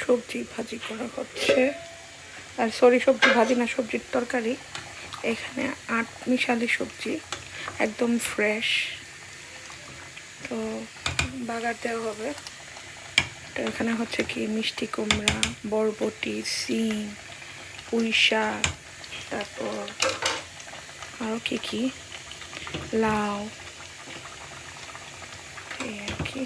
সবজি ভাজি করা হচ্ছে, আর সরি সবজি ভাজি না, সবজির তরকারি। এখানে 8 মিশালি সবজি, একদম ফ্রেশ। তো বাগার দেওয়া হবে। তো এখানে হচ্ছে কি মিষ্টি কুমড়া, বরবটি, সিম, পুঁই শাক, তারপর আরও কি লাউ, এই আর কি।